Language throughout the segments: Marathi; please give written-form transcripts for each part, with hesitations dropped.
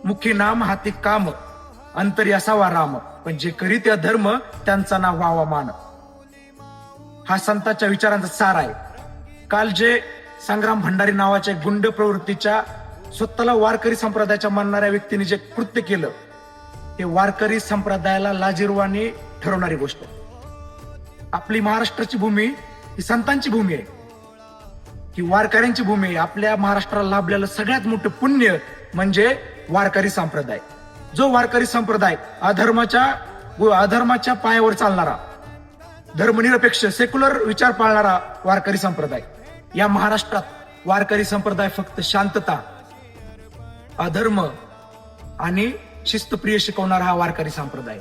मुखी नाम हाती काम, अंतरी असावा राम, पण जे करीत धर्म त्यांचा नाव व्हावा मान. हा संतांच्या विचारांचा सार आहे. काल जे संग्राम भंडारी नावाच्या गुंड प्रवृत्तीच्या स्वतःला वारकरी संप्रदायाच्या मानणाऱ्या व्यक्तीने जे कृत्य केलं, ते वारकरी संप्रदायाला लाजिरवाणी ठरवणारी गोष्ट. आपली महाराष्ट्राची भूमी ही संतांची भूमी आहे, ही वारकऱ्यांची भूमी आहे. आपल्या महाराष्ट्राला लाभलेलं सगळ्यात मोठं पुण्य म्हणजे वारकरी संप्रदाय. जो वारकरी संप्रदाय अधर्माच्या पायावर चालणारा, धर्मनिरपेक्ष सेक्युलर विचार पाळणारा वारकरी संप्रदाय. या महाराष्ट्रात वारकरी संप्रदाय फक्त शांतता, अधर्म आणि शिस्तप्रिय शिकवणारा हा वारकरी संप्रदाय.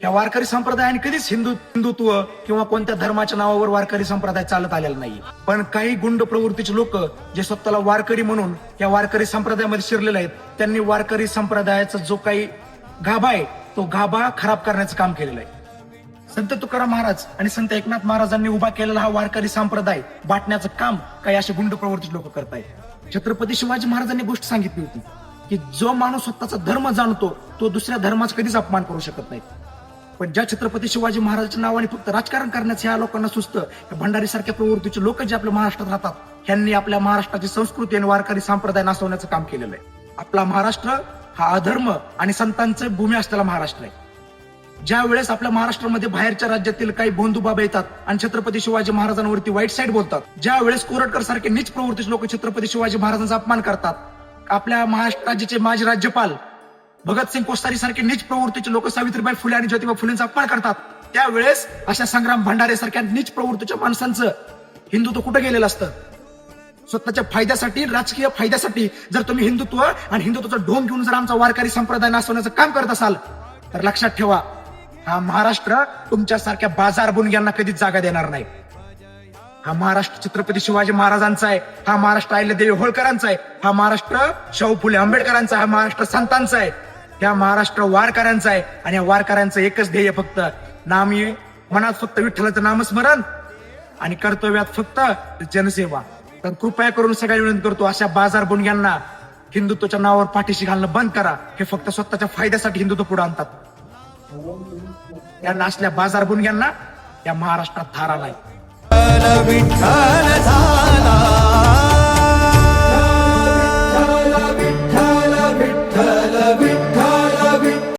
या वारकरी संप्रदायाने कधीच हिंदुत्व किंवा कोणत्या धर्माच्या नावावर वारकरी संप्रदाय चालत आलेला नाही. पण काही गुंड प्रवृत्तीचे लोक जे स्वतःला वारकरी म्हणून या वारकरी संप्रदायामध्ये शिरलेले आहेत, त्यांनी वारकरी संप्रदायाचा जो काही गाभा आहे तो गाभा खराब करण्याचं काम केलेलं आहे. संत तुकाराम महाराज आणि संत एकनाथ महाराजांनी उभा केलेला हा वारकरी संप्रदाय बाटण्याचं काम काही असे गुंड प्रवृत्तीचे लोक करतायत. छत्रपती शिवाजी महाराजांनी गोष्ट सांगितली होती की जो माणूस स्वतःचा धर्म जाणतो तो दुसऱ्या धर्माचा कधीच अपमान करू शकत नाही. पण ज्या छत्रपती शिवाजी महाराजांच्या नावाने फक्त राजकारण करण्याचं ह्या लोकांना सुचतं, भंडारी सारख्या प्रवृत्तीचे लोक जे आपल्या महाराष्ट्रात राहतात, ह्यांनी आपल्या महाराष्ट्राची संस्कृती आणि वारकरी संप्रदाय नासवण्याचं काम केलेलं आहे. आपला महाराष्ट्र हा अधर्म आणि संतांचं भूमी असलेला महाराष्ट्र आहे. ज्या वेळेस आपल्या महाराष्ट्रामध्ये बाहेरच्या राज्यातील काही बंधू बाबा येतात आणि छत्रपती शिवाजी महाराजांवरती वाईट साईड बोलतात, ज्या वेळेस कोरटकर सारखे नीच प्रवृत्तीचे लोक छत्रपती शिवाजी महाराजांचा अपमान करतात, आपल्या महाराष्ट्र राज्याचे माजी राज्यपाल भगतसिंग कोश्यारी सारखे नीच प्रवृत्तीचे लोक सावित्रीबाई फुले आणि ज्योतिबा फुलेंचा अपमान करतात, त्यावेळेस अशा संग्राम भंडारे सारख्या नीच प्रवृत्तीच्या माणसांचं हिंदुत्व कुठे गेलेलं असतं. स्वतःच्या फायद्यासाठी, राजकीय फायद्यासाठी जर तुम्ही हिंदुत्व आणि हिंदुत्वाचा ढोंग घेऊन जर आमचा वारकरी संप्रदाय नासवण्याचं काम करत असाल तर लक्षात ठेवा, हा महाराष्ट्र तुमच्यासारख्या बाजार बुणग्यांना कधीच जागा देणार नाही. हा महाराष्ट्र छत्रपती शिवाजी महाराजांचा आहे, हा महाराष्ट्र अहिल्यादेवी होळकरांचा आहे, हा महाराष्ट्र शाहू फुले आंबेडकरांचा, हा महाराष्ट्र संतांचा आहे, ह्या महाराष्ट्र वारकऱ्यांचा आहे. आणि या वारकऱ्यांचं एकच ध्येय, फक्त नामी मनात फक्त विठ्ठलाचं नामस्मरण आणि कर्तव्यात फक्त जनसेवा. तर कृपया करून सगळ्या विनंती करतो, अशा बाजार बुणग्यांना हिंदुत्वाच्या नावावर पाठीशी घालणं बंद करा. हे फक्त स्वतःच्या फायद्यासाठी हिंदुत्व पुढे आणतात. यांना असल्या बाजार बुणग्यांना या महाराष्ट्रात थारा नाही. विठ्ठल झाला